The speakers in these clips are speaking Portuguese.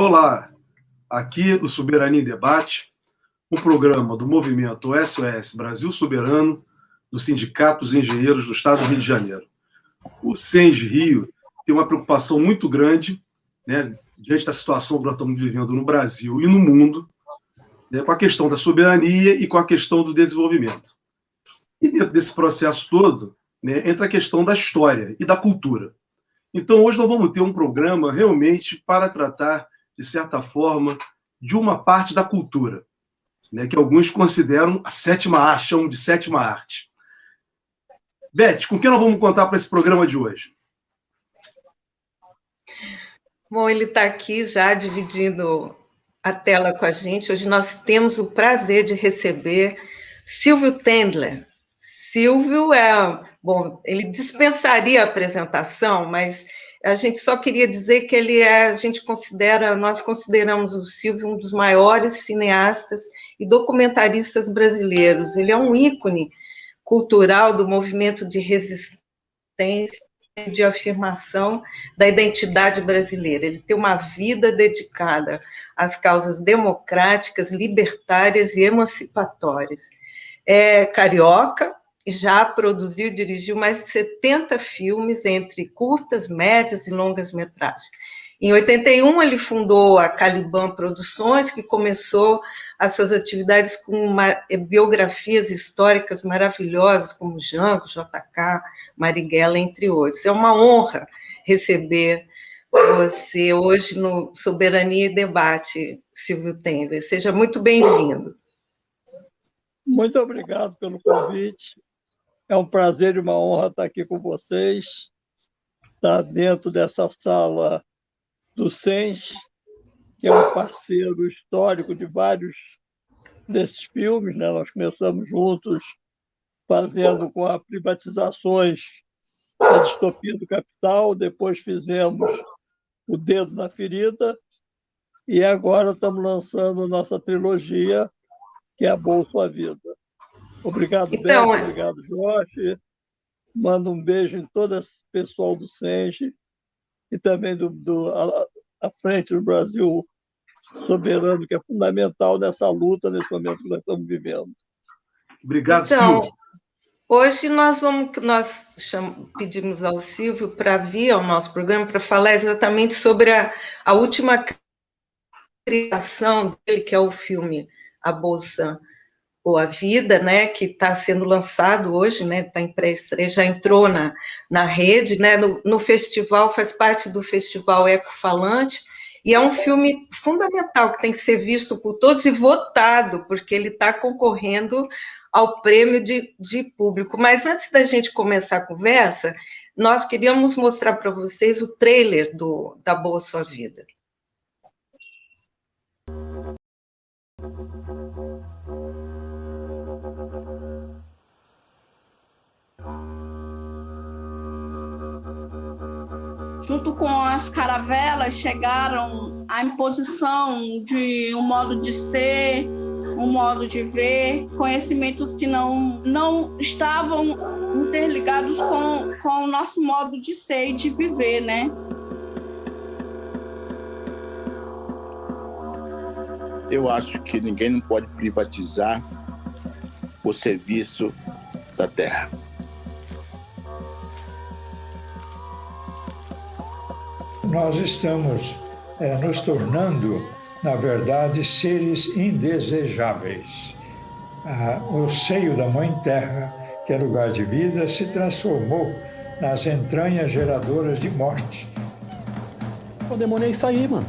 Olá, aqui o Soberania em Debate, um programa do movimento SOS Brasil Soberano, do Sindicato dos Engenheiros do Estado do Rio de Janeiro. O SENG Rio tem uma preocupação muito grande, né, diante da situação que nós estamos vivendo no Brasil e no mundo, né, com a questão da soberania e com a questão do desenvolvimento. E dentro desse processo todo, né, entra a questão da história e da cultura. Então, hoje nós vamos ter um programa realmente para tratar, de certa forma, de uma parte da cultura, né, que alguns consideram a sétima arte, chamam de sétima arte. Beth, com quem nós vamos contar para esse programa de hoje? Bom, ele está aqui já dividindo a tela com a gente. Hoje nós temos o prazer de receber Silvio Tendler. Silvio bom, ele dispensaria a apresentação, mas a gente só queria dizer que nós consideramos o Silvio um dos maiores cineastas e documentaristas brasileiros. Ele é um ícone cultural do movimento de resistência, de afirmação da identidade brasileira. Ele tem uma vida dedicada às causas democráticas, libertárias e emancipatórias. É carioca, já produziu e dirigiu mais de 70 filmes, entre curtas, médias e longas metragens. Em 81, ele fundou a Caliban Produções, que começou as suas atividades com biografias históricas maravilhosas, como Django, JK, Marighella, entre outros. É uma honra receber você hoje no Soberania e Debate, Silvio Tendler. Seja muito bem-vindo. Muito obrigado pelo convite. É um prazer e uma honra estar aqui com vocês, estar dentro dessa sala do SENG, que é um parceiro histórico de vários desses filmes, né? Nós começamos juntos fazendo com as privatizações da distopia do capital, depois fizemos O Dedo na Ferida, e agora estamos lançando nossa trilogia, que é A Boa Sua Vida. Obrigado, Beto, obrigado, Jorge. Mando um beijo em todo esse pessoal do SENG e também à frente do Brasil Soberano, que é fundamental nessa luta, nesse momento que nós estamos vivendo. Obrigado, Silvio. Hoje pedimos ao Silvio para vir ao nosso programa para falar exatamente sobre a última criação dele, que é o filme A Bolsa ou A Vida, né, que está sendo lançado hoje, né, está em pré-estreia, já entrou na rede, né, no festival, faz parte do Festival Ecofalante, e é um filme fundamental que tem que ser visto por todos e votado, porque ele está concorrendo ao prêmio de público. Mas antes da gente começar a conversa, nós queríamos mostrar para vocês o trailer da Boa Sua Vida. Junto com as caravelas, chegaram a imposição de um modo de ser, um modo de ver, conhecimentos que não estavam interligados com o nosso modo de ser e de viver, né? Eu acho que ninguém não pode privatizar o serviço da terra. Nós estamos nos tornando, na verdade, seres indesejáveis. O seio da Mãe Terra, que é lugar de vida, se transformou nas entranhas geradoras de morte. O demônio é isso aí, mano.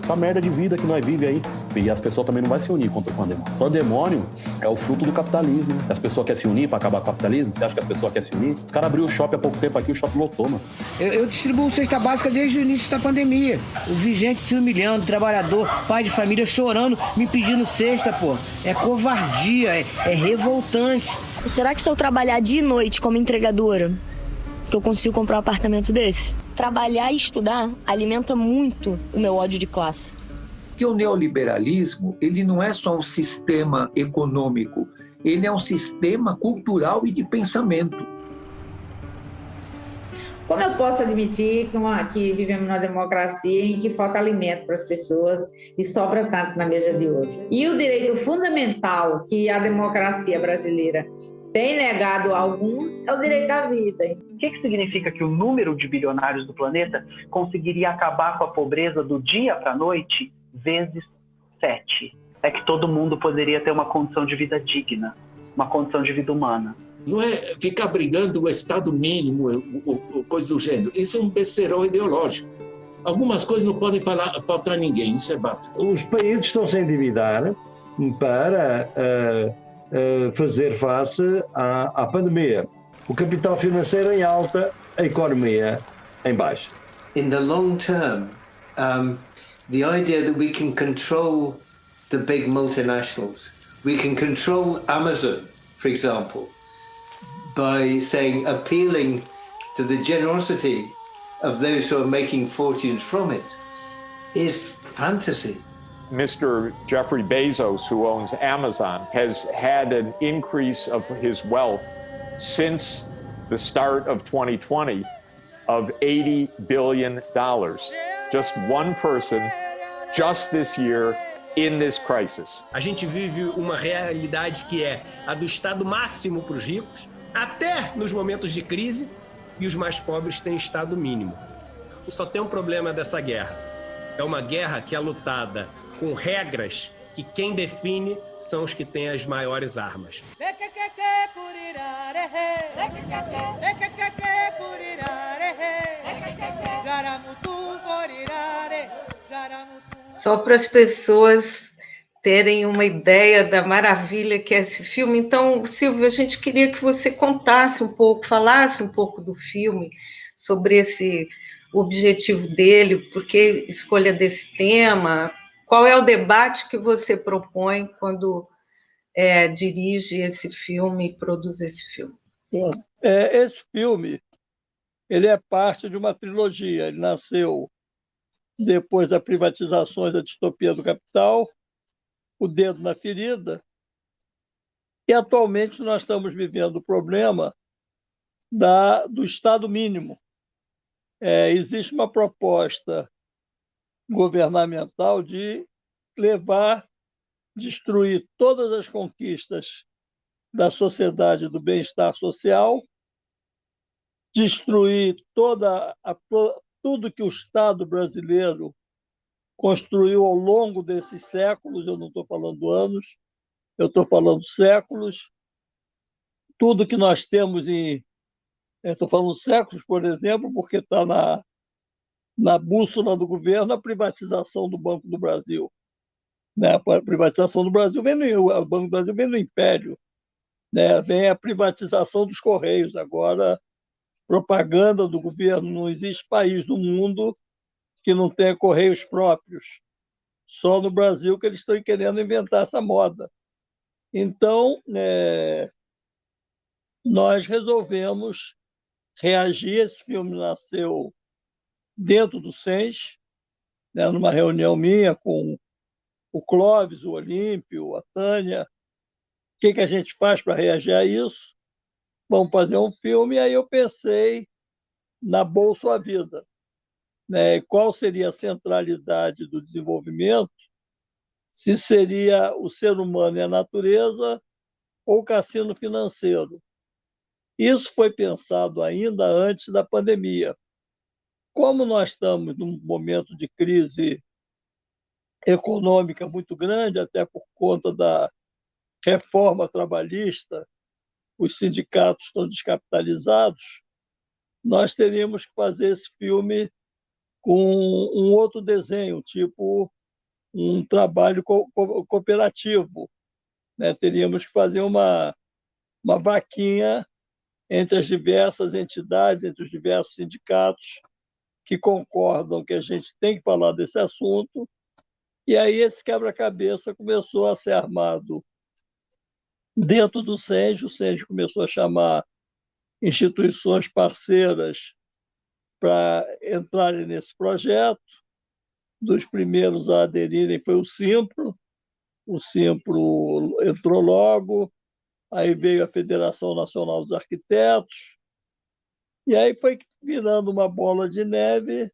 Essa merda de vida que nós vivemos aí. E as pessoas também não vão se unir contra o pandemônio. O pandemônio é o fruto do capitalismo. As pessoas querem se unir para acabar com o capitalismo? Você acha que as pessoas querem se unir? Os caras abriram o shopping há pouco tempo aqui, o shopping lotou, mano. Eu distribuo cesta básica desde o início da pandemia. Eu vi gente se humilhando, trabalhador, pai de família chorando, me pedindo cesta, pô. É covardia, é revoltante. Será que se eu trabalhar dia e noite como entregadora, que eu consigo comprar um apartamento desse? Trabalhar e estudar alimenta muito o meu ódio de classe. Porque o neoliberalismo, ele não é só um sistema econômico, ele é um sistema cultural e de pensamento. Como eu posso admitir que vivemos numa democracia em que falta alimento para as pessoas e sobra tanto na mesa de hoje? E o direito fundamental que a democracia brasileira tem negado a alguns é o direito à vida. O que significa que o número de bilionários do planeta conseguiria acabar com a pobreza do dia para a noite vezes 7? É que todo mundo poderia ter uma condição de vida digna, uma condição de vida humana. Não é ficar brigando o Estado mínimo, coisa do gênero. Isso é um besterol ideológico. Algumas coisas não podem faltar a ninguém, isso é básico. Os países estão -se a endividar para fazer face à pandemia. O capital financeiro em alta, a economia em baixa. In the long term, the idea that we can control the big multinationals, we can control Amazon, for example, by appealing to the generosity of those who are making fortunes from it, is fantasy. Mr. Jeffrey Bezos, who owns Amazon, has had an increase of his wealth since the start of 2020 of $80 billion. Just one person, just this year, in this crisis. A gente vive uma realidade que é a do Estado máximo para os ricos, até nos momentos de crise, e os mais pobres têm Estado mínimo. Só tem um problema dessa guerra. É uma guerra que é lutada com regras que quem define são os que têm as maiores armas. Só para as pessoas terem uma ideia da maravilha que é esse filme. Então, Silvio, a gente queria que você contasse um pouco, falasse um pouco do filme, sobre esse objetivo dele, por que escolha desse tema, qual é o debate que você propõe quando dirige esse filme e produz esse filme. Bom, esse filme ele é parte de uma trilogia. Ele nasceu depois das privatizações da distopia do capital, O Dedo na Ferida, e atualmente nós estamos vivendo o problema do Estado mínimo. Existe uma proposta governamental de destruir todas as conquistas da sociedade do bem-estar social, destruir tudo que o Estado brasileiro construiu ao longo desses séculos. Eu não estou falando anos, eu estou falando séculos. Tudo que nós temos estou falando séculos, por exemplo, porque está na bússola do governo a privatização do Banco do Brasil. Né? A privatização do Brasil o Banco do Brasil vem do Império. Né? Vem a privatização dos Correios. Agora, propaganda do governo. Não existe país no mundo que não tenha Correios próprios. Só no Brasil que eles estão querendo inventar essa moda. Então, nós resolvemos reagir. Esse filme nasceu dentro do SENS, né, numa reunião minha com o Clóvis, o Olímpio, a Tânia. O que a gente faz para reagir a isso? Vamos fazer um filme. E aí eu pensei na Bolsa Vida. Né? Qual seria a centralidade do desenvolvimento? Se seria o ser humano e a natureza ou o cassino financeiro. Isso foi pensado ainda antes da pandemia. Como nós estamos num momento de crise econômica muito grande, até por conta da reforma trabalhista, os sindicatos estão descapitalizados, nós teríamos que fazer esse filme com um outro desenho, tipo um trabalho cooperativo. Né? Teríamos que fazer uma vaquinha entre as diversas entidades, entre os diversos sindicatos que concordam que a gente tem que falar desse assunto. E aí esse quebra-cabeça começou a ser armado dentro do SENS. O SENS começou a chamar instituições parceiras para entrarem nesse projeto. Dos primeiros a aderirem foi o Simpro. O Simpro entrou logo, aí veio a Federação Nacional dos Arquitetos, E aí foi virando uma bola de neve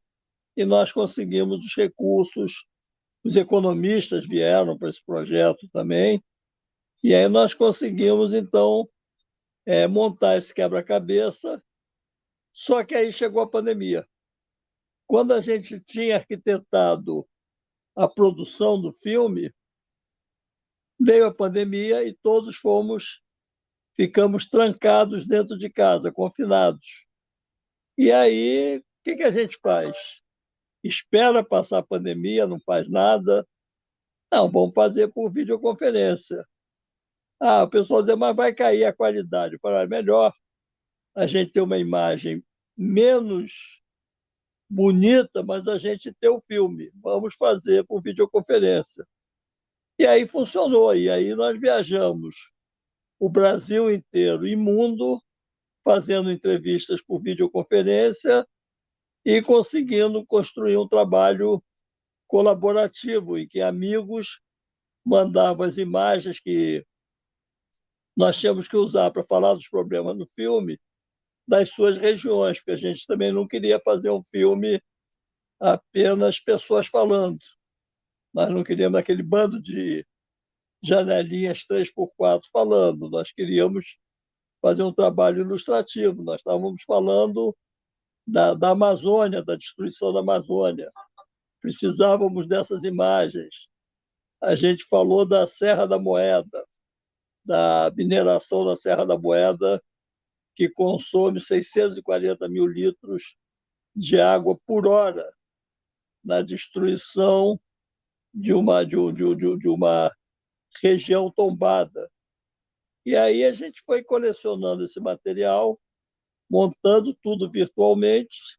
e nós conseguimos os recursos, os economistas vieram para esse projeto também, e aí nós conseguimos, então, montar esse quebra-cabeça, só que aí chegou a pandemia. Quando a gente tinha arquitetado a produção do filme, veio a pandemia e todos ficamos trancados dentro de casa, confinados. E aí, o que a gente faz? Espera passar a pandemia, não faz nada. Não, vamos fazer por videoconferência. O pessoal diz, mas vai cair a qualidade. Eu falei, é melhor a gente ter uma imagem menos bonita, mas a gente ter o filme. Vamos fazer por videoconferência. E aí funcionou. E aí nós viajamos o Brasil inteiro e mundo, fazendo entrevistas por videoconferência e conseguindo construir um trabalho colaborativo, em que amigos mandavam as imagens que nós tínhamos que usar para falar dos problemas no filme das suas regiões, porque a gente também não queria fazer um filme apenas pessoas falando. Nós não queríamos aquele bando de janelinhas 3x4 falando. Nós queríamos fazer um trabalho ilustrativo. Nós estávamos falando da Amazônia, da destruição da Amazônia. Precisávamos dessas imagens. A gente falou da Serra da Moeda, da mineração da Serra da Moeda, que consome 640 mil litros de água por hora na destruição de uma região tombada. E aí a gente foi colecionando esse material, montando tudo virtualmente,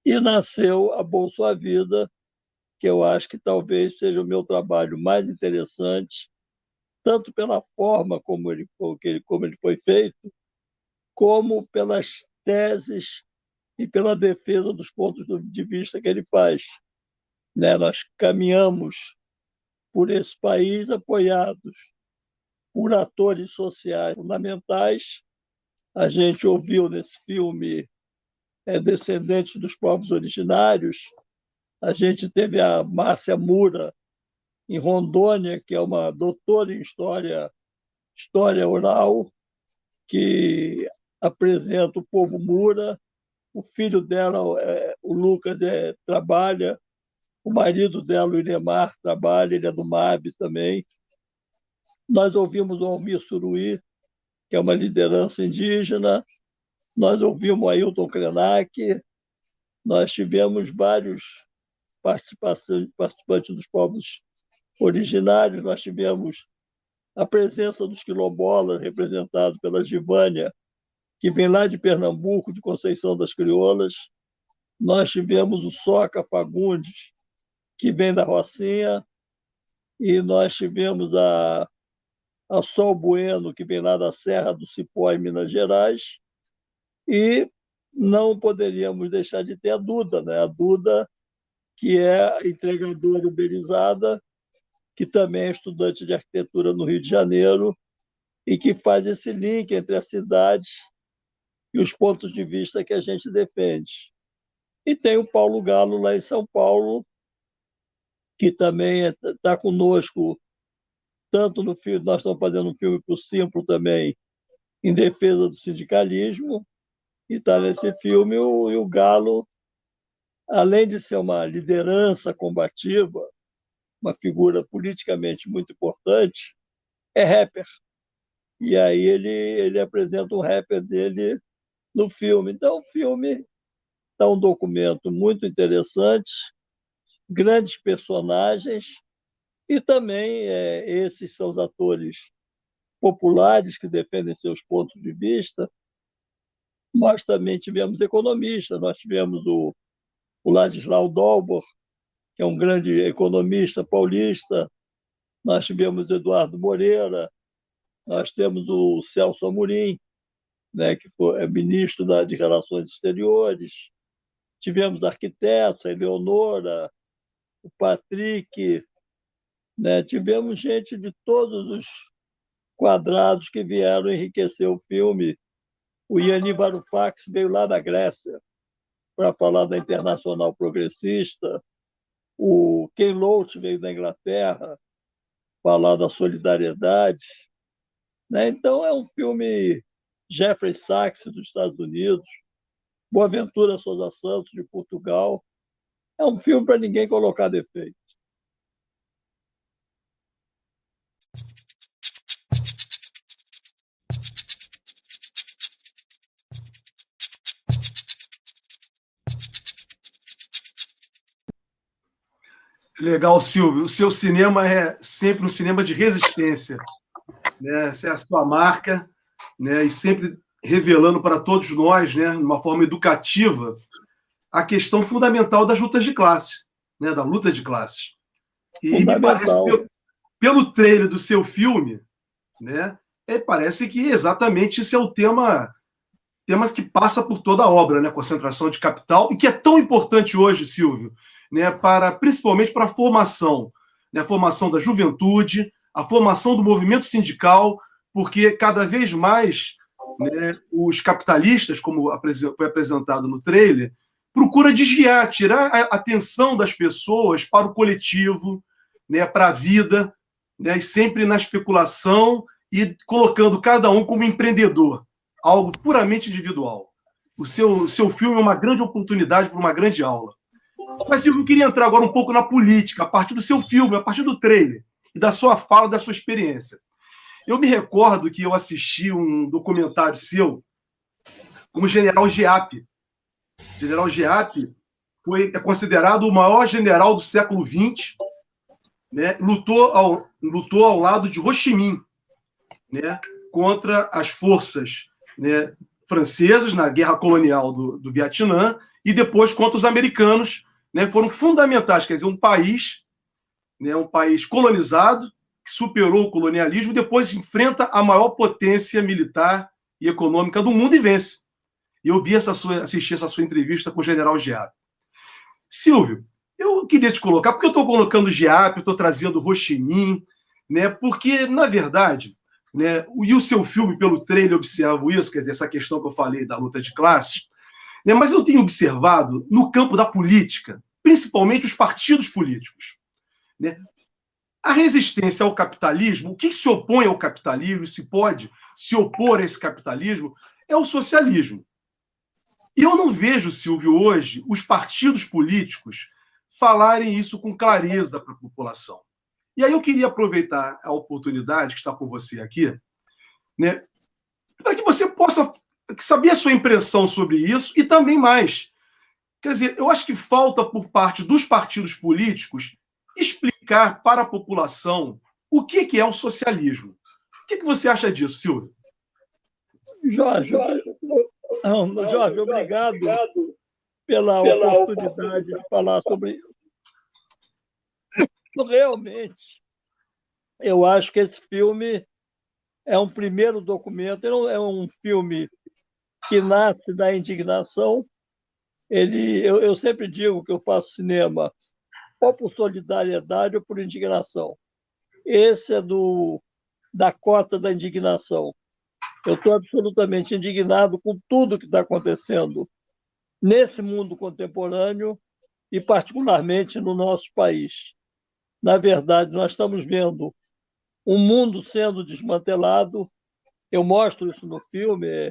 e nasceu a Bolsa Vida, que eu acho que talvez seja o meu trabalho mais interessante, tanto pela forma como ele foi feito, como pelas teses e pela defesa dos pontos de vista que ele faz. Nós caminhamos por esse país apoiados por atores sociais fundamentais. A gente ouviu nesse filme Descendentes dos Povos Originários. A gente teve a Márcia Mura, em Rondônia, que é uma doutora em história oral, que apresenta o povo Mura. O filho dela, o Lucas, trabalha. O marido dela, o Inemar, trabalha, ele é do MAB também. Nós ouvimos o Almir Suruí, que é uma liderança indígena. Nós ouvimos o Ailton Krenak. Nós tivemos vários participantes dos povos originários. Nós tivemos a presença dos quilombolas, representado pela Givânia, que vem lá de Pernambuco, de Conceição das Crioulas. Nós tivemos o Soca Fagundes, que vem da Rocinha, e nós tivemos a Sol Bueno, que vem lá da Serra do Cipó, em Minas Gerais, e não poderíamos deixar de ter a Duda, né? A Duda, que é entregadora uberizada, que também é estudante de arquitetura no Rio de Janeiro, e que faz esse link entre a cidade e os pontos de vista que a gente defende. E tem o Paulo Galo, lá em São Paulo, que também está conosco, tanto no filme, nós estamos fazendo um filme para o Simpro também, em defesa do sindicalismo, e está nesse filme. E o Galo, além de ser uma liderança combativa, uma figura politicamente muito importante, é rapper. E aí ele apresenta um rapper dele no filme. Então, o filme está um documento muito interessante, grandes personagens, e também esses são os atores populares que defendem seus pontos de vista. Nós também tivemos economistas, nós tivemos o Ladislau Dolbor, que é um grande economista paulista, nós tivemos o Eduardo Moreira, nós temos o Celso Amorim, né, que é ministro de Relações Exteriores, tivemos arquitetos, a Eleonora, o Patrick, né, tivemos gente de todos os quadrados que vieram enriquecer o filme O Yannis Varoufakis veio lá da Grécia para falar da Internacional Progressista. O Ken Loach veio da Inglaterra falar da solidariedade. Né? Então, é um filme. Jeffrey Sachs, dos Estados Unidos, Boaventura Sousa Santos, de Portugal. É um filme para ninguém colocar defeito. Legal, Silvio. O seu cinema é sempre um cinema de resistência, né? Essa é a sua marca, né? E sempre revelando para todos nós, né, de uma forma educativa, a questão fundamental das lutas de classe, né? Da luta de classes. E me parece, pelo trailer do seu filme, né, parece que exatamente esse é o temas que passa por toda a obra, né? Concentração de capital, e que é tão importante hoje, Silvio, né, principalmente para a formação, né, a formação da juventude, a formação do movimento sindical, porque cada vez mais, né, os capitalistas, como foi apresentado no trailer, procuram desviar, tirar a atenção das pessoas para o coletivo, né, para a vida, né, e sempre na especulação e colocando cada um como empreendedor, algo puramente individual. O seu filme é uma grande oportunidade para uma grande aula. Mas eu queria entrar agora um pouco na política, a partir do seu filme, a partir do trailer, e da sua fala, da sua experiência. Eu me recordo que eu assisti um documentário seu com o general Giap. O general Giap é considerado o maior general do século XX, né? Lutou ao lado de Ho Chi Minh, né? Contra as forças, né, francesas na guerra colonial do Vietnã, e depois contra os americanos, né? Foram fundamentais, quer dizer, um país colonizado, que superou o colonialismo e depois enfrenta a maior potência militar e econômica do mundo e vence. E eu assisti essa sua entrevista com o general Giap. Silvio, eu queria te colocar, porque eu estou colocando Giap, estou trazendo Ho Chi Minh, né, porque, na verdade, né, e o seu filme, pelo trailer, eu observo isso, quer dizer, essa questão que eu falei da luta de classes, né, mas eu tenho observado no campo da política, principalmente os partidos políticos, né, a resistência ao capitalismo, o que se opõe ao capitalismo, se pode se opor a esse capitalismo, é o socialismo. E eu não vejo, Silvio, hoje, os partidos políticos falarem isso com clareza para a população. E aí eu queria aproveitar a oportunidade que está com você aqui, né, para que você possa saber a sua impressão sobre isso e também mais. Quer dizer, eu acho que falta, por parte dos partidos políticos, explicar para a população o que é o socialismo. O que você acha disso, Silvio? Jorge, obrigado pela oportunidade de falar sobre isso. Realmente, eu acho que esse filme é um primeiro documento, é um filme que nasce da indignação. Eu sempre digo que eu faço cinema ou por solidariedade ou por indignação. Esse é da cota da indignação. Eu estou absolutamente indignado com tudo que está acontecendo nesse mundo contemporâneo e, particularmente, no nosso país. Na verdade, nós estamos vendo um mundo sendo desmantelado. Eu mostro isso no filme,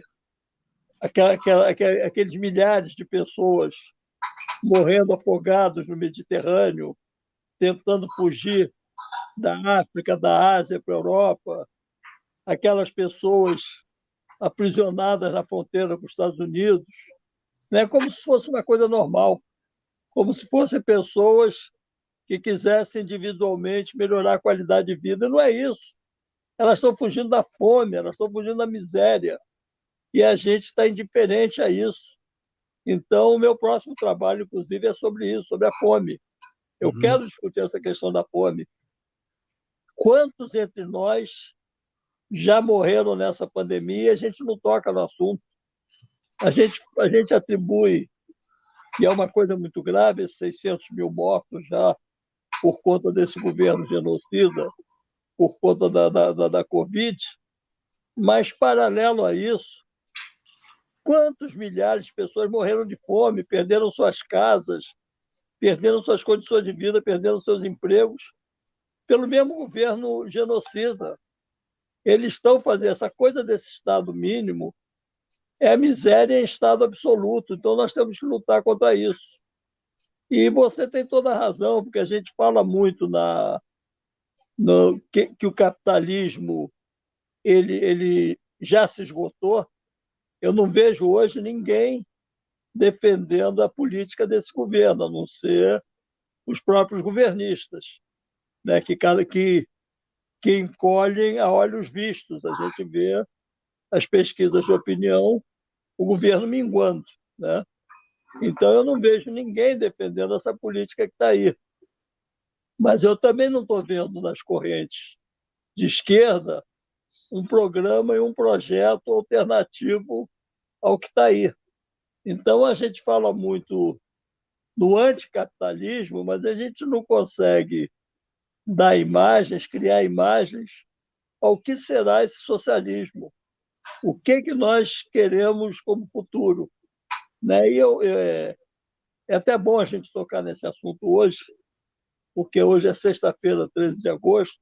aqueles milhares de pessoas morrendo afogados no Mediterrâneo, tentando fugir da África, da Ásia para a Europa, aquelas pessoas aprisionadas na fronteira com os Estados Unidos, né? Como se fosse uma coisa normal, como se fossem pessoas que quisessem individualmente melhorar a qualidade de vida. Não é isso. Elas estão fugindo da fome, elas estão fugindo da miséria, e a gente está indiferente a isso. Então, o meu próximo trabalho, inclusive, é sobre isso, sobre a fome. Eu quero discutir essa questão da fome. Quantos entre nós já morreram nessa pandemia e a gente não toca no assunto? A gente atribui, e é uma coisa muito grave, esses 600 mil mortos já por conta desse governo genocida, por conta da Covid, mas, paralelo a isso, Quantos milhares de pessoas morreram de fome, perderam suas casas, perderam suas condições de vida, perderam seus empregos, pelo mesmo governo genocida. Eles estão fazendo essa coisa desse Estado mínimo, é a miséria em estado absoluto. Então, nós temos que lutar contra isso. E você tem toda a razão, porque a gente fala muito que o capitalismo ele já se esgotou. Eu não vejo hoje ninguém defendendo a política desse governo, a não ser os próprios governistas, né? que encolhem a olhos vistos. A gente vê as pesquisas de opinião, o governo minguando, né? Então, eu não vejo ninguém defendendo essa política que está aí. Mas eu também não estou vendo nas correntes de esquerda um programa e um projeto alternativo ao que está aí. Então, a gente fala muito no anticapitalismo, mas a gente não consegue dar imagens, criar imagens ao que será esse socialismo. O que nós queremos como futuro, né? E é até bom a gente tocar nesse assunto hoje, porque hoje é sexta-feira, 13 de agosto,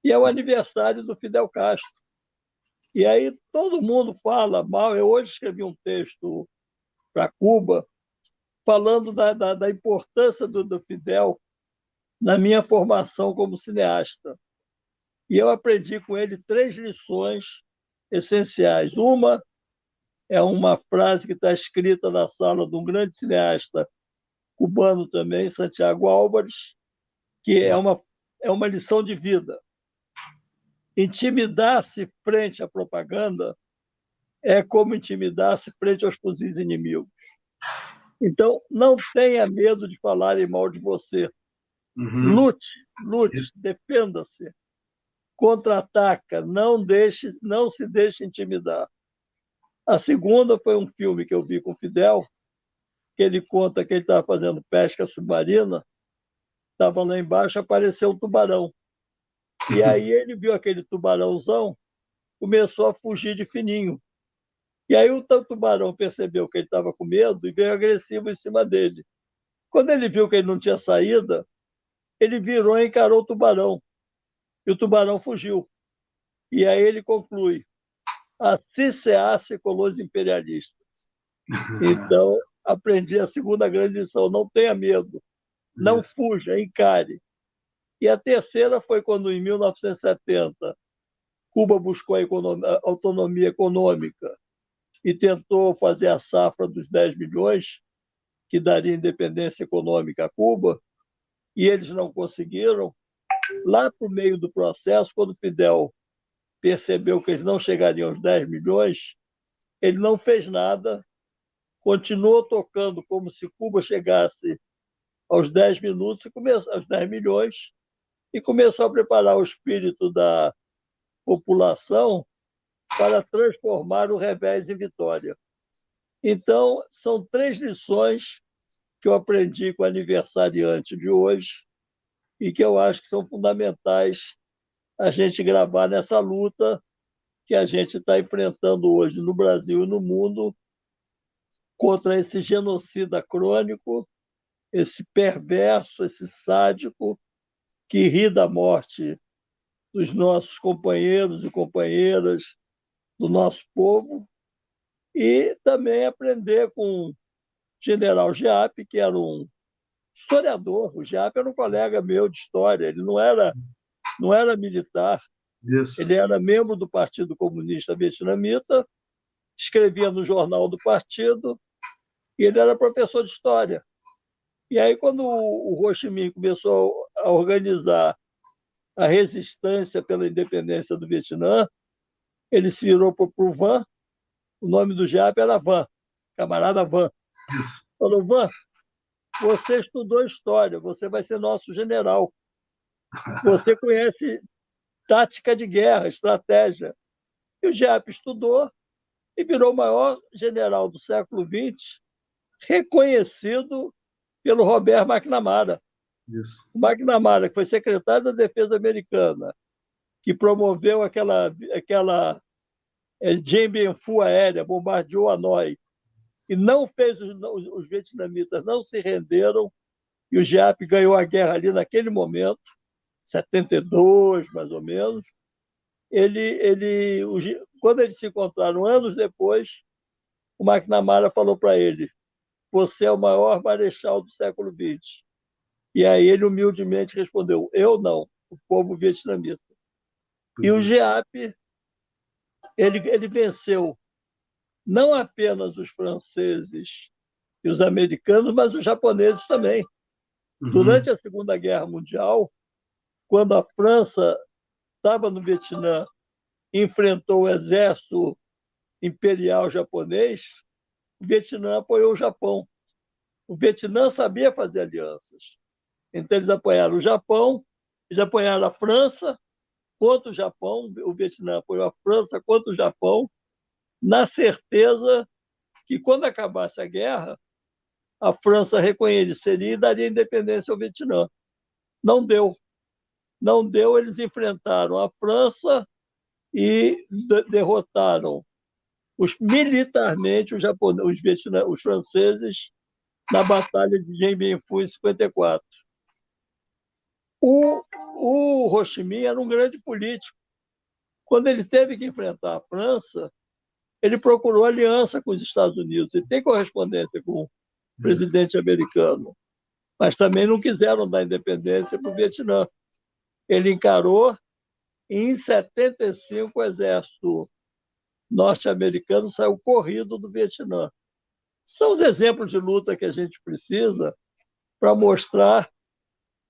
e é o aniversário do Fidel Castro. E aí todo mundo fala mal. Eu hoje escrevi um texto para Cuba falando da importância do Fidel na minha formação como cineasta. E eu aprendi com ele 3 lições essenciais. Uma é uma frase que está escrita na sala de um grande cineasta cubano também, Santiago Álvares, que é uma lição de vida. Intimidar-se frente à propaganda é como intimidar-se frente aos fuzis inimigos. Então, não tenha medo de falarem mal de você. Lute, defenda-se, contra-ataca, não se deixe intimidar. A segunda foi um filme que eu vi com o Fidel, que ele conta que ele estava fazendo pesca submarina, estava lá embaixo, apareceu um tubarão. E aí ele viu aquele tubarãozão, começou a fugir de fininho. E aí o tubarão percebeu que ele estava com medo e veio agressivo em cima dele. Quando ele viu que ele não tinha saída, ele virou e encarou o tubarão. E o tubarão fugiu. E aí ele conclui: assim se hace com os imperialistas. Então, aprendi a segunda grande lição: não tenha medo, não fuja, encare. E a terceira foi quando, em 1970, Cuba buscou a autonomia econômica e tentou fazer a safra dos 10 milhões, que daria independência econômica a Cuba, e eles não conseguiram. Lá para o meio do processo, quando Fidel percebeu que eles não chegariam aos 10 milhões, ele não fez nada, continuou tocando como se Cuba chegasse aos 10 minutos, aos 10 milhões, e começou a preparar o espírito da população para transformar o revés em vitória. Então, são 3 lições que eu aprendi com o aniversariante de hoje e que eu acho que são fundamentais a gente gravar nessa luta que a gente está enfrentando hoje no Brasil e no mundo contra esse genocida crônico, esse perverso, esse sádico que ri da morte dos nossos companheiros e companheiras, do nosso povo, e também aprender com o general Giap, que era um historiador. O Giap era um colega meu de história, ele não era militar, ele era membro do Partido Comunista Vietnamita, escrevia no jornal do partido, e ele era professor de história. E aí, quando o Ho Chi Minh começou a organizar a resistência pela independência do Vietnã, ele se virou para o Van, o nome do Giap era Van, camarada Van. Falou: Van, você estudou história, você vai ser nosso general. Você conhece tática de guerra, estratégia. E o Giap estudou e virou o maior general do século XX, reconhecido pelo Robert McNamara. O McNamara, que foi secretário da Defesa americana, que promoveu aquela Dien Bien Phu aérea, bombardeou Hanoi, e não fez os vietnamitas não se renderam, e o GIAP ganhou a guerra ali naquele momento, 72, mais ou menos. Quando eles se encontraram anos depois, o McNamara falou para ele: você é o maior marechal do século XX. E aí ele humildemente respondeu: eu não, o povo vietnamita. E o GIAP, ele venceu não apenas os franceses e os americanos, mas os japoneses também. Durante a Segunda Guerra Mundial, quando a França estava no Vietnã e enfrentou o exército imperial japonês, o Vietnã apoiou o Japão. O Vietnã sabia fazer alianças. Então, eles apoiaram o Japão, eles apoiaram a França contra o Japão, o Vietnã apoiou a França contra o Japão, na certeza que, quando acabasse a guerra, a França reconheceria e daria independência ao Vietnã. Não deu. Não deu, eles enfrentaram a França e derrotaram militarmente os franceses na Batalha de Dien Bien Phu em 54. O Ho Chi Minh era um grande político. Quando ele teve que enfrentar a França, ele procurou aliança com os Estados Unidos e tem correspondência com o presidente americano, mas também não quiseram dar independência para o Vietnã. Ele encarou, e em 75 o exército norte-americano saiu corrido do Vietnã. São os exemplos de luta que a gente precisa para mostrar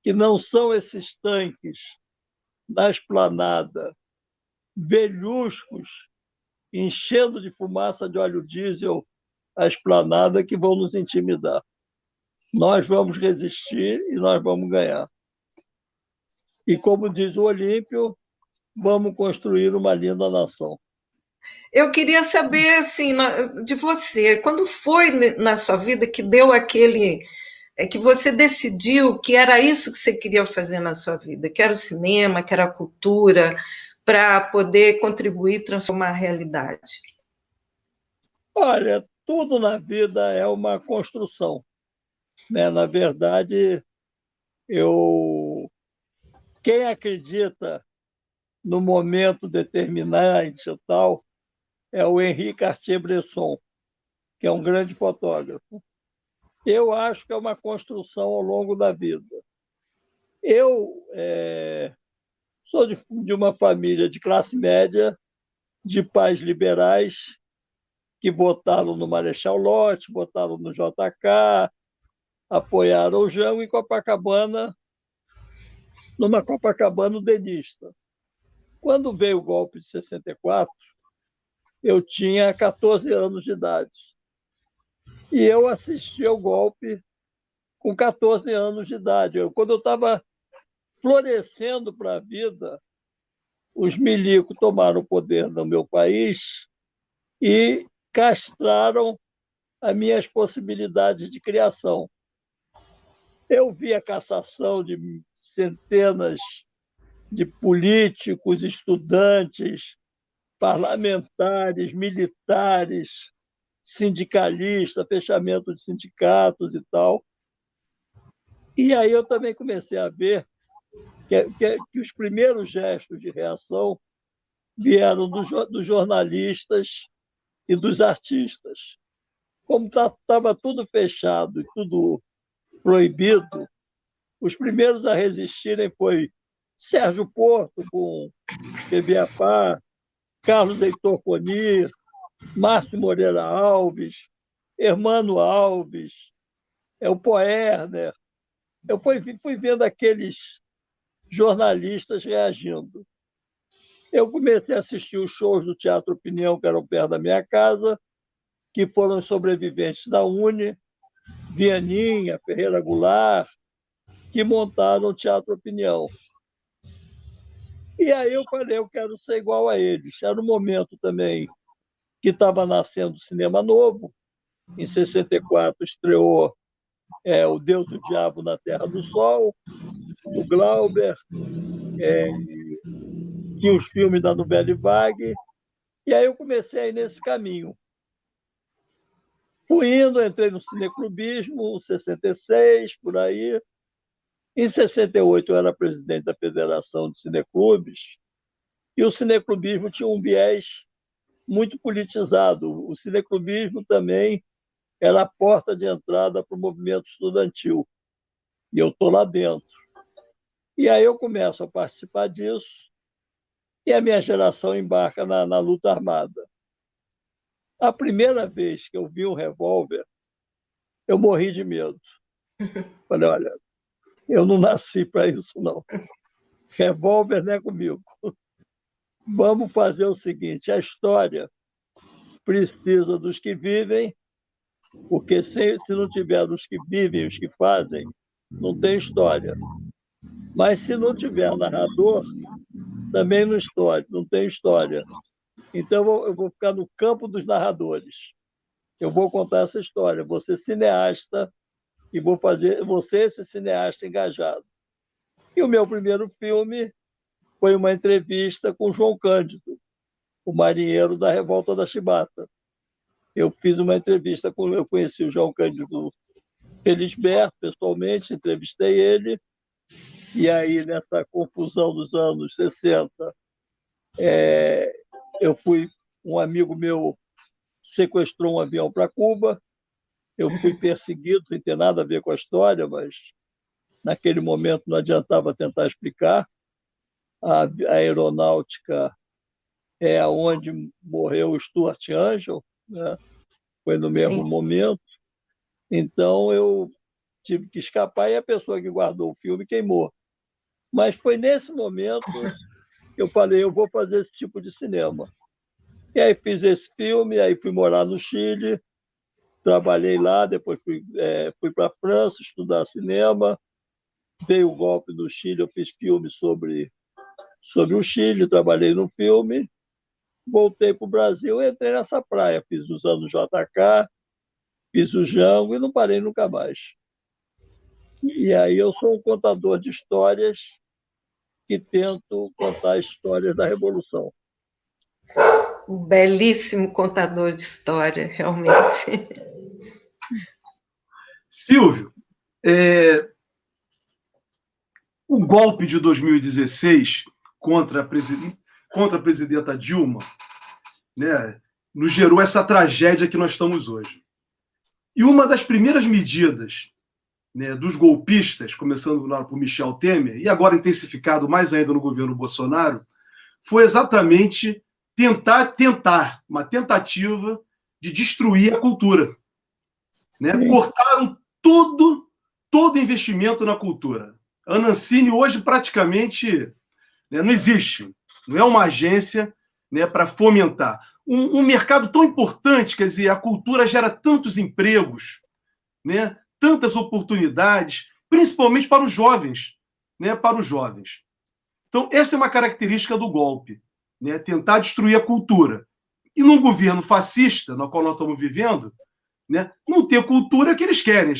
que não são esses tanques na esplanada, velhuscos, enchendo de fumaça de óleo diesel a esplanada, que vão nos intimidar. Nós vamos resistir e nós vamos ganhar. E, como diz o Olímpio, vamos construir uma linda nação. Eu queria saber, assim, de você, quando foi na sua vida que deu aquele... que você decidiu que era isso que você queria fazer na sua vida, que era o cinema, que era a cultura, para poder contribuir e transformar a realidade? Olha, tudo na vida é uma construção, né? Na verdade, quem acredita no momento determinante e tal é o Henri Cartier-Bresson, que é um grande fotógrafo. Eu acho que é uma construção ao longo da vida. Eu sou de uma família de classe média, de pais liberais, que votaram no Marechal Lott, votaram no JK, apoiaram o Jango em Copacabana, numa Copacabana denista. Quando veio o golpe de 64, eu tinha 14 anos de idade. E eu assisti ao golpe com 14 anos de idade. Quando eu estava florescendo para a vida, os milicos tomaram o poder no meu país e castraram as minhas possibilidades de criação. Eu vi a cassação de centenas de políticos, estudantes, parlamentares, militares, sindicalistas, fechamento de sindicatos e tal. E aí eu também comecei a ver que os primeiros gestos de reação vieram dos jornalistas e dos artistas. Como estava tudo fechado e tudo proibido, os primeiros a resistirem foi Sérgio Porto, com Bebiapá, Carlos Heitor Coni, Márcio Moreira Alves, Hermano Alves, o Poerner. Eu fui vendo aqueles jornalistas reagindo. Eu comecei a assistir os shows do Teatro Opinião, que eram perto da minha casa, que foram os sobreviventes da UNE, Vianinha, Ferreira Goulart, que montaram o Teatro Opinião. E aí eu falei, eu quero ser igual a eles. Era um momento também que estava nascendo o cinema novo. Em 64 estreou O Deus e o Diabo na Terra do Sol, do Glauber, tinha os filmes da Nouvelle Vague, E aí eu comecei a ir nesse caminho. Fui indo, entrei no cineclubismo, 66, por aí. Em 68, eu era presidente da Federação de Cineclubes, e o cineclubismo tinha um viés muito politizado. O cineclubismo também era a porta de entrada para o movimento estudantil. E eu estou lá dentro. E aí eu começo a participar disso, e a minha geração embarca na luta armada. A primeira vez que eu vi um revólver, eu morri de medo. Falei, olha, eu não nasci para isso, não. Revólver não é comigo. Vamos fazer o seguinte, a história precisa dos que vivem, porque se não tiver dos que vivem e os que fazem, não tem história. Mas se não tiver narrador, também não tem história. Então eu vou ficar no campo dos narradores. Eu vou contar essa história, vou ser cineasta e vou fazer você esse cineasta engajado. E o meu primeiro filme foi uma entrevista com João Cândido, o marinheiro da Revolta da Chibata. Eu fiz uma entrevista eu conheci o João Cândido Felisberto pessoalmente, entrevistei ele, e aí nessa confusão dos anos 60, um amigo meu sequestrou um avião para Cuba, eu fui perseguido, sem ter nada a ver com a história, mas naquele momento não adiantava tentar explicar. A aeronáutica é onde morreu o Stuart Angel, né? Foi no mesmo momento. Então eu tive que escapar e a pessoa que guardou o filme queimou. Mas foi nesse momento que eu falei, eu vou fazer esse tipo de cinema. E aí fiz esse filme, aí fui morar no Chile, trabalhei lá, depois fui para a França estudar cinema, veio o golpe do Chile, eu fiz filme sobre o Chile, trabalhei no filme, voltei para o Brasil e entrei nessa praia, fiz os anos JK, fiz o Jango e não parei nunca mais. E aí eu sou um contador de histórias que tento contar histórias da Revolução. Um belíssimo contador de história, realmente. Silvio, o golpe de 2016 contra a presidenta Dilma, né, nos gerou essa tragédia que nós estamos hoje. E uma das primeiras medidas, né, dos golpistas, começando lá por Michel Temer, e agora intensificado mais ainda no governo Bolsonaro, foi exatamente uma tentativa de destruir a cultura. Né? Cortaram todo investimento na cultura. A Anancine hoje praticamente, né, não existe. Não é uma agência, né, para fomentar. Um mercado tão importante, quer dizer, a cultura gera tantos empregos, né, tantas oportunidades, principalmente para os jovens. Né, para os jovens. Então, essa é uma característica do golpe. Né, tentar destruir a cultura. E num governo fascista, no qual nós estamos vivendo, né, não ter cultura que eles querem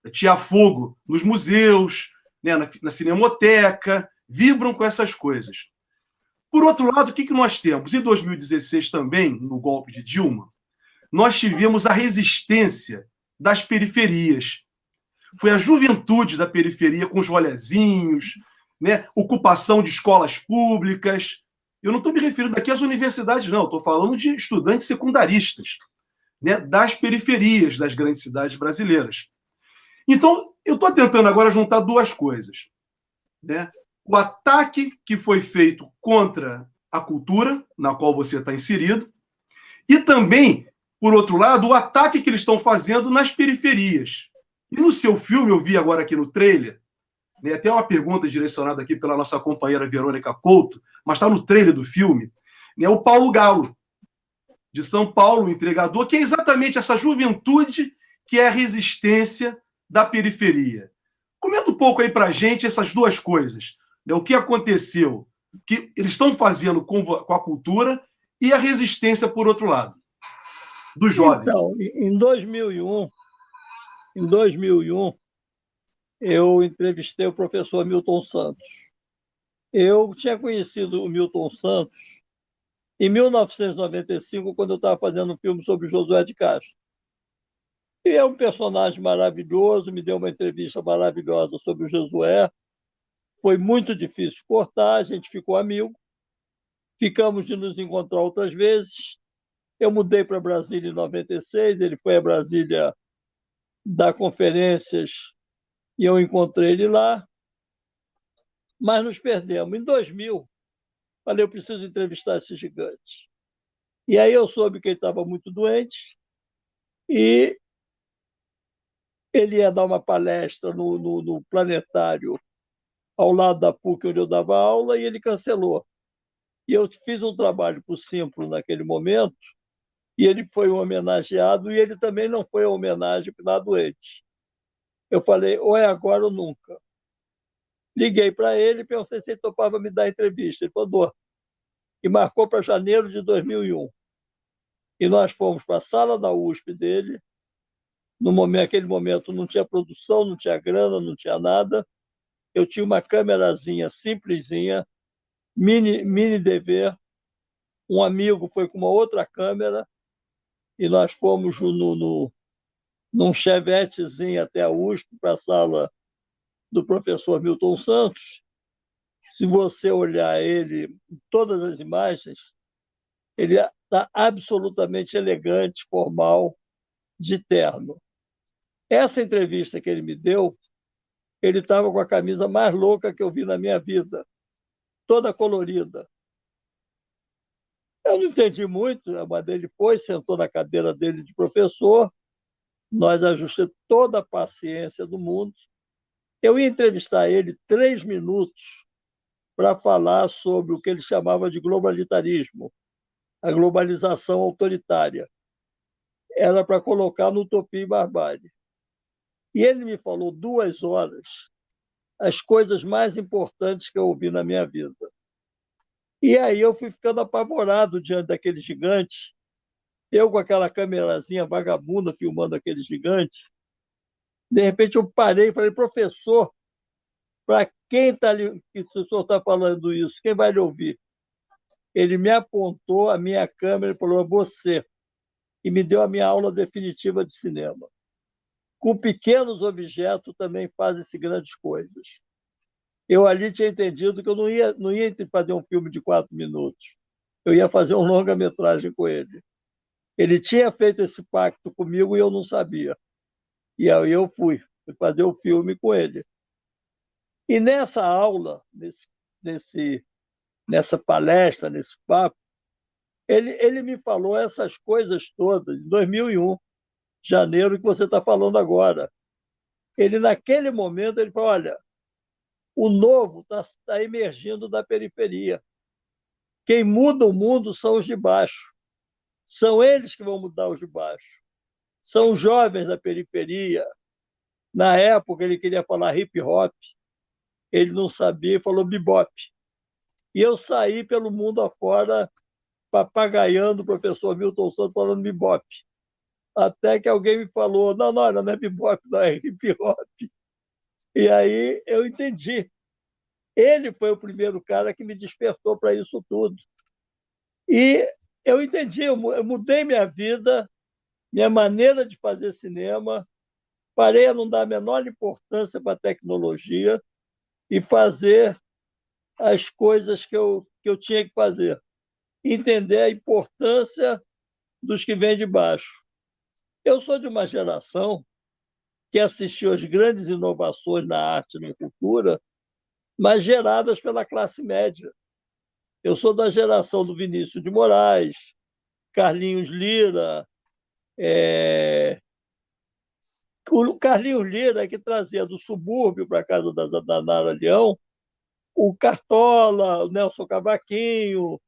atirar fogo nos museus, né, na cinemateca, vibram com essas coisas. Por outro lado, o que nós temos? Em 2016 também, no golpe de Dilma, nós tivemos a resistência das periferias. Foi a juventude da periferia com os rolezinhos, né, ocupação de escolas públicas. Eu não estou me referindo aqui às universidades, não. Estou falando de estudantes secundaristas, né, das periferias das grandes cidades brasileiras. Então, eu estou tentando agora juntar duas coisas. Né? O ataque que foi feito contra a cultura, na qual você está inserido, e também, por outro lado, o ataque que eles estão fazendo nas periferias. E no seu filme, eu vi agora aqui no trailer, né, até uma pergunta direcionada aqui pela nossa companheira Verônica Couto, mas está no trailer do filme, né, o Paulo Galo, de São Paulo, o entregador, que é exatamente essa juventude que é a resistência da periferia. Comenta um pouco aí para a gente essas duas coisas. Né, o que aconteceu, o que eles estão fazendo com a cultura e a resistência, por outro lado, dos jovens. Então, em 2001, eu entrevistei o professor Milton Santos. Eu tinha conhecido o Milton Santos em 1995, quando eu estava fazendo um filme sobre Josué de Castro. E é um personagem maravilhoso, me deu uma entrevista maravilhosa sobre o Josué. Foi muito difícil cortar, a gente ficou amigo. Ficamos de nos encontrar outras vezes. Eu mudei para Brasília em 96, ele foi a Brasília dar conferências e eu encontrei ele lá. Mas nos perdemos. Em 2000, falei, eu preciso entrevistar esse gigante. E aí eu soube que ele estava muito doente e ele ia dar uma palestra no planetário ao lado da PUC, onde eu dava aula, e ele cancelou. E eu fiz um trabalho para o Simpro naquele momento, e ele foi homenageado, e ele também não foi a homenagem para doente. Eu falei, ou é agora ou nunca. Liguei para ele e perguntei se ele topava me dar entrevista. Ele falou, dou. E marcou para janeiro de 2001. E nós fomos para a sala da USP dele. Naquele momento não tinha produção, não tinha grana, não tinha nada. Eu tinha uma câmerazinha simplesinha, mini DV. Um amigo foi com uma outra câmera e nós fomos num chevetezinho até a USP, para a sala do professor Milton Santos. Se você olhar ele, em todas as imagens, ele está absolutamente elegante, formal, de terno. Essa entrevista que ele me deu, ele estava com a camisa mais louca que eu vi na minha vida, toda colorida. Eu não entendi muito, mas ele foi, sentou na cadeira dele de professor, nós ajustamos toda a paciência do mundo. Eu ia entrevistar ele 3 minutos para falar sobre o que ele chamava de globalitarismo, a globalização autoritária. Era para colocar no Utopia e Barbárie. E ele me falou 2 horas as coisas mais importantes que eu ouvi na minha vida. E aí eu fui ficando apavorado diante daquele gigante, eu com aquela câmerazinha vagabunda filmando aquele gigante. De repente eu parei e falei, professor, para quem que o senhor está falando isso? Quem vai lhe ouvir? Ele me apontou a minha câmera e falou, é você. E me deu a minha aula definitiva de cinema. Com pequenos objetos também fazem-se grandes coisas. Eu ali tinha entendido que eu não ia fazer um filme de 4 minutos. Eu ia fazer um longa-metragem com ele. Ele tinha feito esse pacto comigo e eu não sabia. E aí eu fui fazer o filme com ele. E nessa aula, nessa palestra, nesse papo, ele me falou essas coisas todas, em 2001, janeiro, que você está falando agora. Ele, naquele momento, ele falou, olha, o novo está emergindo da periferia. Quem muda o mundo são os de baixo. São eles que vão mudar os de baixo. São os jovens da periferia. Na época, ele queria falar hip-hop. Ele não sabia e falou bebop. E eu saí pelo mundo afora papagaiando o professor Milton Santos falando bebop. Até que alguém me falou, não é bebop, não é hip-hop. E aí eu entendi. Ele foi o primeiro cara que me despertou para isso tudo. E eu entendi, eu mudei minha vida, minha maneira de fazer cinema, parei a não dar a menor importância para a tecnologia e fazer as coisas que eu tinha que fazer. Entender a importância dos que vêm de baixo. Eu sou de uma geração que assistiu às grandes inovações na arte e na cultura, mas geradas pela classe média. Eu sou da geração do Vinícius de Moraes, Carlinhos Lira, o Carlinhos Lira, que trazia do subúrbio para a casa da Nara Leão, o Cartola, o Nelson Cavaquinho.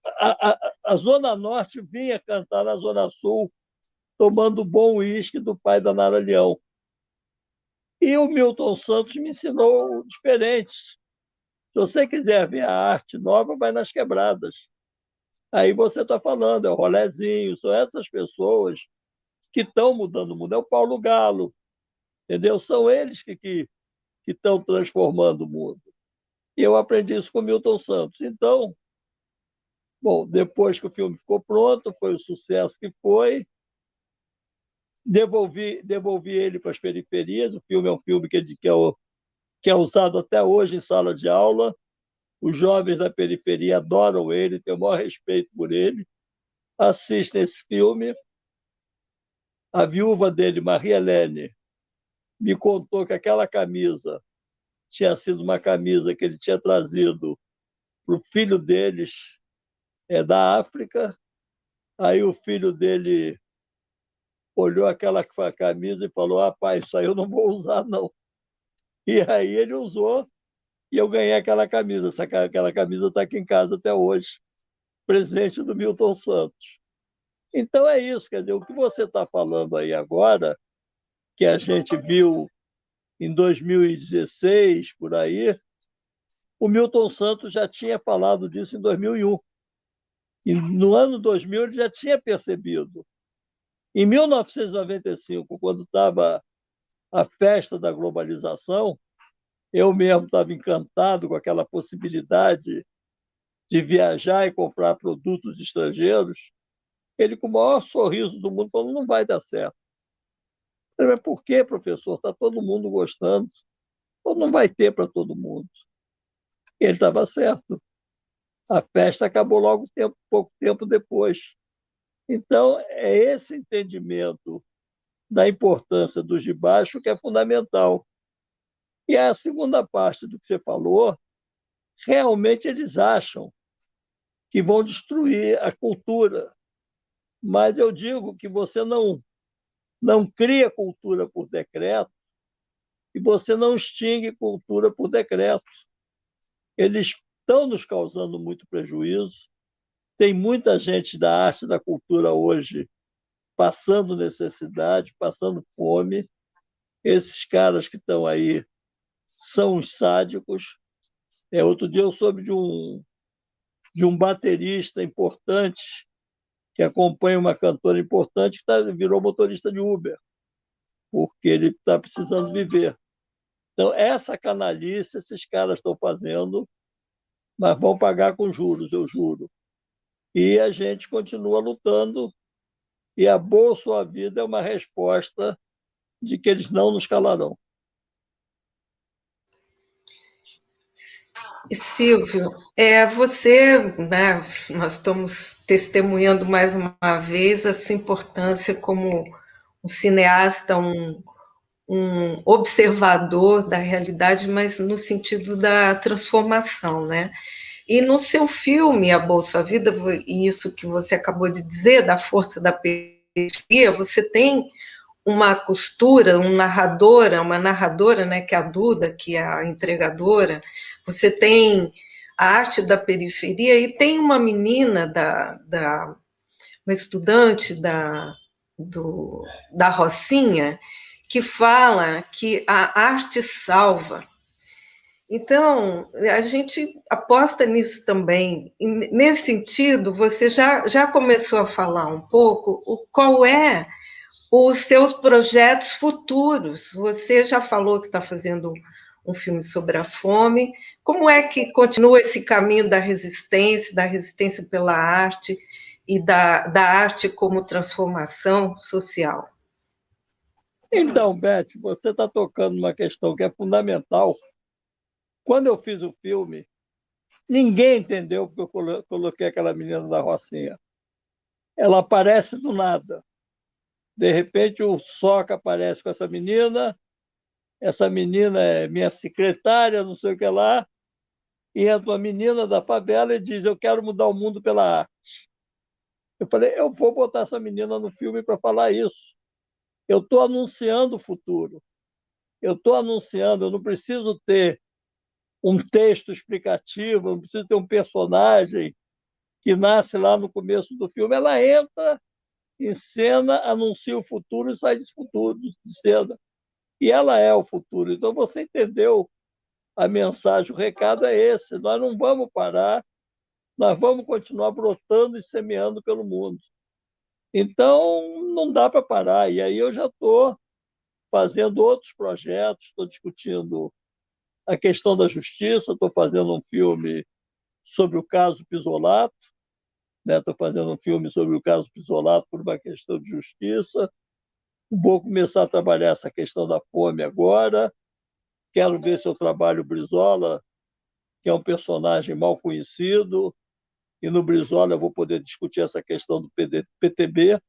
A Zona Norte vinha cantar na Zona Sul, tomando bom uísque do pai da Nara Leão. E o Milton Santos me ensinou diferente. Se você quiser ver a arte nova, vai nas quebradas. Aí você está falando, é o Rolezinho, são essas pessoas que estão mudando o mundo. É o Paulo Galo, entendeu? São eles que estão transformando o mundo. E eu aprendi isso com o Milton Santos. Então, Bom, depois que o filme ficou pronto, foi o sucesso que foi, devolvi ele para as periferias. O filme é um filme que é usado até hoje em sala de aula. Os jovens da periferia adoram ele, têm o maior respeito por ele, assistem esse filme. A viúva dele, Maria Helene, me contou que aquela camisa tinha sido uma camisa que ele tinha trazido para o filho deles, da África. Aí o filho dele olhou aquela camisa e falou: "Ah, pai, isso aí eu não vou usar, não." E aí ele usou e eu ganhei aquela camisa. Aquela camisa está aqui em casa até hoje, presente do Milton Santos. Então é isso, quer dizer, o que você está falando aí agora, que a gente viu em 2016, por aí, o Milton Santos já tinha falado disso em 2001. E no ano 2000 ele já tinha percebido. Em 1995, quando estava a festa da globalização, eu mesmo estava encantado com aquela possibilidade de viajar e comprar produtos estrangeiros. Ele, com o maior sorriso do mundo, falou: "Não vai dar certo." Eu falei: "Mas por quê, professor? Está todo mundo gostando." Ou não vai ter para todo mundo. E ele estava certo. A festa acabou logo pouco tempo depois. Então, é esse entendimento da importância dos de baixo que é fundamental. E a segunda parte do que você falou, realmente eles acham que vão destruir a cultura. Mas eu digo que você não cria cultura por decreto e você não extingue cultura por decreto. Eles estão nos causando muito prejuízo. Tem muita gente da arte e da cultura hoje passando necessidade, passando fome. Esses caras que estão aí são os sádicos. Outro dia eu soube de um baterista importante que acompanha uma cantora importante que virou motorista de Uber, porque ele está precisando viver. Então, essa canalice esses caras estão fazendo, mas vão pagar com juros, eu juro. E a gente continua lutando, e a Boa Sua Vida é uma resposta de que eles não nos calarão. Silvio, né, nós estamos testemunhando mais uma vez a sua importância como um cineasta, um observador da realidade, mas no sentido da transformação, né? E no seu filme, A Boa Sua Vida, e isso que você acabou de dizer, da força da periferia, você tem uma costura, uma narradora, né, que é a Duda, que é a entregadora. Você tem a arte da periferia e tem uma menina, uma estudante da Rocinha, que fala que a arte salva. Então, a gente aposta nisso também. E, nesse sentido, você já começou a falar um pouco qual é os seus projetos futuros. Você já falou que está fazendo um filme sobre a fome. Como é que continua esse caminho da resistência pela arte e da arte como transformação social? Então, Beth, você está tocando numa questão que é fundamental. Quando eu fiz o filme, ninguém entendeu porque eu coloquei aquela menina da Rocinha. Ela aparece do nada. De repente, o Soca aparece com essa menina é minha secretária, não sei o que lá, e entra uma menina da favela e diz: "Eu quero mudar o mundo pela arte." Eu falei: "Eu vou botar essa menina no filme para falar isso. Eu estou anunciando o futuro. Eu não preciso ter um texto explicativo, eu não preciso ter um personagem que nasce lá no começo do filme." Ela entra em cena, anuncia o futuro e sai desse futuro de cena. E ela é o futuro. Então, você entendeu a mensagem, o recado é esse: nós não vamos parar, nós vamos continuar brotando e semeando pelo mundo. Então, não dá para parar. E aí eu já estou fazendo outros projetos, estou discutindo a questão da justiça, estou fazendo um filme sobre o caso Pisolato, né? Estou fazendo um filme sobre o caso Pisolato por uma questão de justiça. Vou começar a trabalhar essa questão da fome agora. Quero ver se eu trabalho o Brizola, que é um personagem mal conhecido, e no Brizola eu vou poder discutir essa questão do PTB,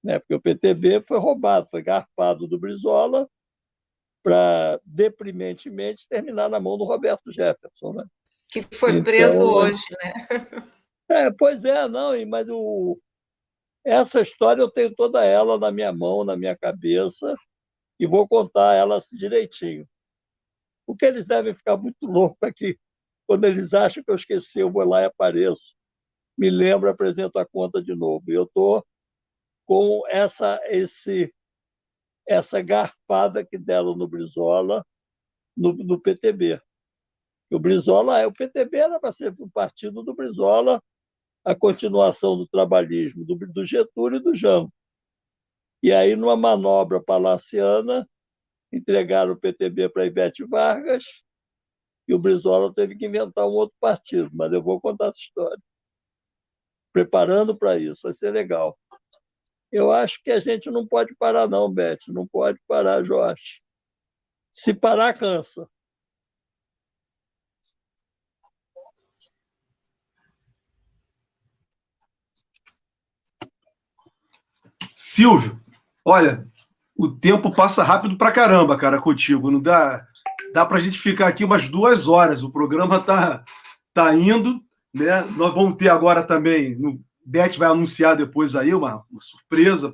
né? Porque o PTB foi roubado, foi garfado do Brizola para, deprimentemente, terminar na mão do Roberto Jefferson, né? Que foi preso hoje, né? Pois é, não, mas essa história eu tenho toda ela na minha mão, na minha cabeça, e vou contar ela direitinho. Porque eles devem ficar muito loucos aqui. Quando eles acham que eu esqueci, eu vou lá e apareço. Me lembro, apresento a conta de novo. E eu estou com essa garfada que deram no Brizola, no PTB. O PTB era para ser o partido do Brizola, a continuação do trabalhismo do Getúlio e do Jango. E aí, numa manobra palaciana, entregaram o PTB para Ivete Vargas e o Brizola teve que inventar um outro partido, mas eu vou contar essa história. Preparando para isso, vai ser legal. Eu acho que a gente não pode parar não, Beth, não pode parar, Jorge. Se parar, cansa. Silvio, olha, o tempo passa rápido pra caramba, cara, contigo. Não dá pra gente ficar aqui umas 2 horas. O programa tá indo, né? Nós vamos ter agora também, Beth vai anunciar depois aí uma surpresa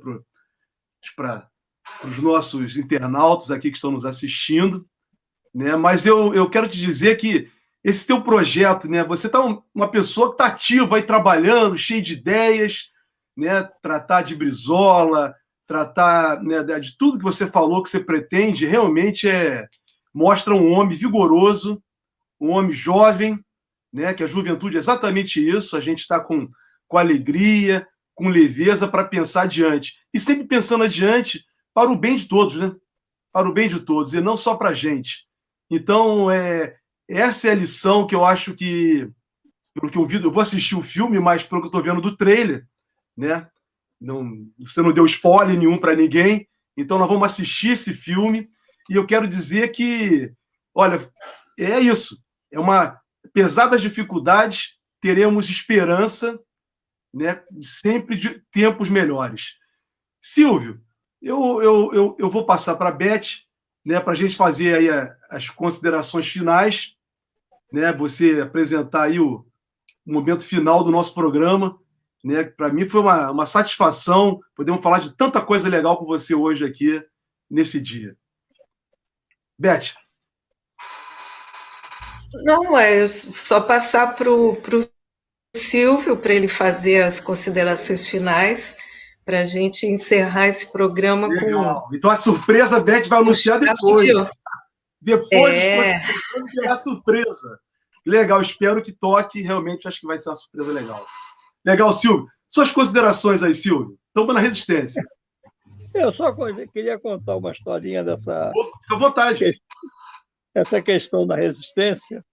para os nossos internautas aqui que estão nos assistindo, né? Mas eu quero te dizer que esse teu projeto, né? Você tá uma pessoa que está ativa aí, trabalhando, cheio de ideias, né? Tratar de Brizola, tratar, né, de tudo que você falou que você pretende, realmente mostra um homem vigoroso, um homem jovem, né? Que a juventude é exatamente isso. A gente está com alegria, com leveza para pensar adiante. E sempre pensando adiante para o bem de todos, né? Para o bem de todos, e não só para a gente. Então, essa é a lição que eu acho que, pelo que eu vi, eu vou assistir o filme, mas pelo que eu estou vendo do trailer, né? Você não deu spoiler nenhum para ninguém, então nós vamos assistir esse filme, e eu quero dizer que, olha, é isso. Apesar das dificuldades, teremos esperança, né? Sempre de tempos melhores. Silvio, eu vou passar para a Beth, né, para a gente fazer aí as considerações finais, né? Você apresentar aí o momento final do nosso programa, né? Para mim foi uma satisfação. Podemos falar de tanta coisa legal com você hoje aqui nesse dia. Beth. Não, é só passar para o Silvio, para ele fazer as considerações finais, para a gente encerrar esse programa. Legal. Então a surpresa a Beth vai anunciar depois. Depois terá surpresa. Legal, espero que toque. Realmente acho que vai ser uma surpresa legal. Legal, Silvio. Suas considerações aí, Silvio. Estamos na resistência. Eu só queria contar uma historinha dessa. Fica à vontade. Essa questão da resistência.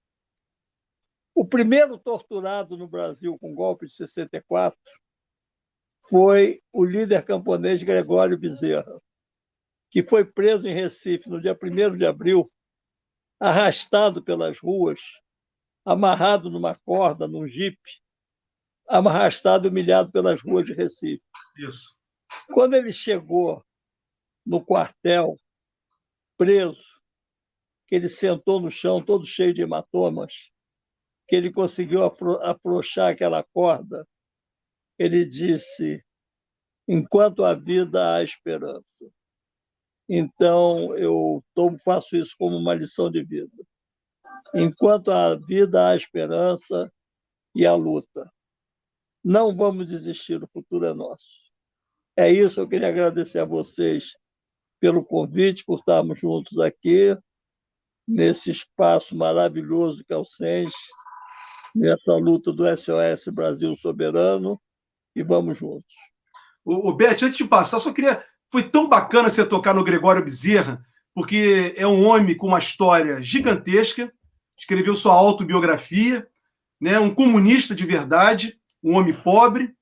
O primeiro torturado no Brasil com golpe de 64 foi o líder camponês Gregório Bezerra, que foi preso em Recife no dia 1º de abril, arrastado pelas ruas, amarrado numa corda, num jipe, arrastado e humilhado pelas ruas de Recife. Isso. Quando ele chegou no quartel, preso, que ele sentou no chão todo cheio de hematomas, que ele conseguiu afrouxar aquela corda, ele disse: enquanto há vida, há esperança. Então, eu faço isso como uma lição de vida. Enquanto há vida, há esperança e há luta. Não vamos desistir, o futuro é nosso. É isso, eu queria agradecer a vocês pelo convite, por estarmos juntos aqui, nesse espaço maravilhoso que é o SENS, nessa luta do SOS Brasil Soberano, e vamos juntos. O Beth, antes de passar, só queria... Foi tão bacana você tocar no Gregório Bezerra, porque é um homem com uma história gigantesca, escreveu sua autobiografia, né? Um comunista de verdade, um homem pobre,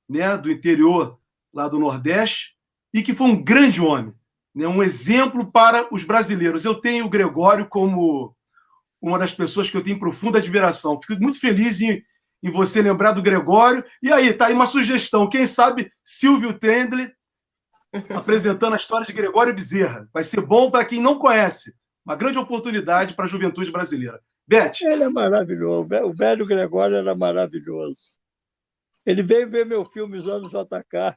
né, do interior lá do Nordeste, e que foi um grande homem, né, um exemplo para os brasileiros. Eu tenho o Gregório como uma das pessoas que eu tenho profunda admiração. Fico muito feliz em você lembrar do Gregório. E aí, tá aí uma sugestão. Quem sabe Silvio Tendler apresentando a história de Gregório Bezerra. Vai ser bom para quem não conhece. Uma grande oportunidade para a juventude brasileira. Beth. Ele é maravilhoso. O velho Gregório era maravilhoso. Ele veio ver meu filme Usando JK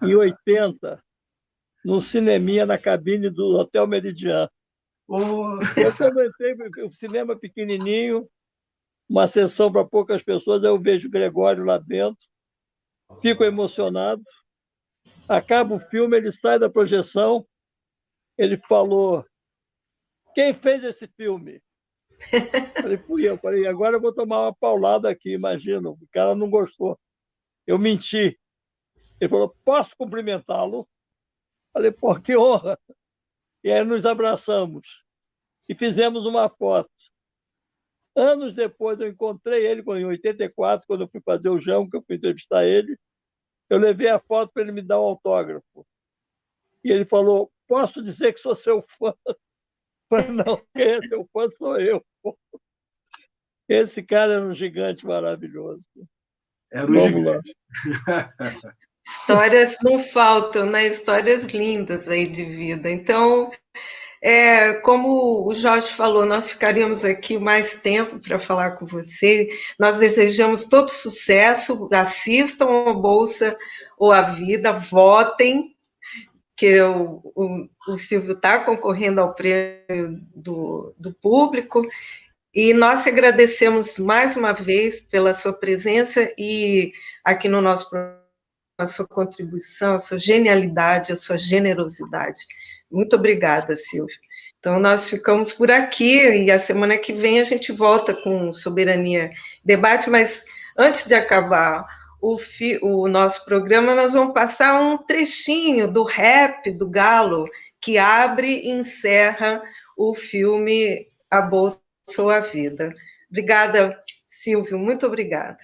em 80, no cineminha na cabine do Hotel Meridian. Oh. Eu comentei o cinema pequenininho, uma sessão para poucas pessoas, aí eu vejo o Gregório lá dentro, fico emocionado. Acaba o filme, ele sai da projeção, ele falou: quem fez esse filme? Falei, fui eu. Falei, agora eu vou tomar uma paulada aqui, imagina. O cara não gostou. Eu menti. Ele falou, posso cumprimentá-lo? Falei, pô, que honra. E aí nos abraçamos e fizemos uma foto. Anos depois eu encontrei ele, em 84, quando eu fui fazer o Jão, que eu fui entrevistar ele. Eu levei a foto para ele me dar um autógrafo. E ele falou, posso dizer que sou seu fã? Eu falei, não, quem é seu fã sou eu. Esse cara era um gigante maravilhoso. Era um gigante. Histórias não faltam, né? Histórias lindas aí de vida. Então, como o Jorge falou, nós ficaríamos aqui mais tempo para falar com você. Nós desejamos todo sucesso. Assistam a Bolsa ou a Vida, votem, que o Silvio está concorrendo ao prêmio do público. E nós agradecemos mais uma vez pela sua presença e aqui no nosso programa, a sua contribuição, a sua genialidade, a sua generosidade. Muito obrigada, Silvio. Então, nós ficamos por aqui e a semana que vem a gente volta com Soberania Debate, mas antes de acabar o nosso programa, nós vamos passar um trechinho do rap do Galo, que abre e encerra o filme A Bolsa ou a Vida. Obrigada, Silvio, muito obrigada.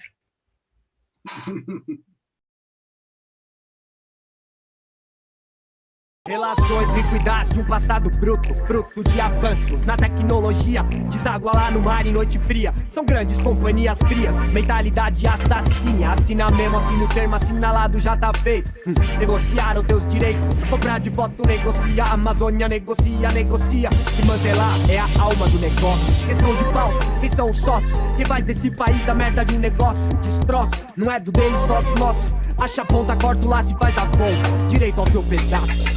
Relações líquidas de um passado bruto, fruto de avanços na tecnologia, deságua lá no mar em noite fria. São grandes companhias frias, mentalidade assassina. Assina mesmo, assina o termo, assinalado, já tá feito. Negociar os teus direitos, comprar de voto, negocia. Amazônia negocia, negocia. Se manter lá é a alma do negócio. Questão de pau, quem são os sócios? Quem faz desse país a merda de um negócio? Destroço, não é do deles, só dos nossos. Acha a ponta, corta o laço e faz a ponta. Direito ao teu pedaço.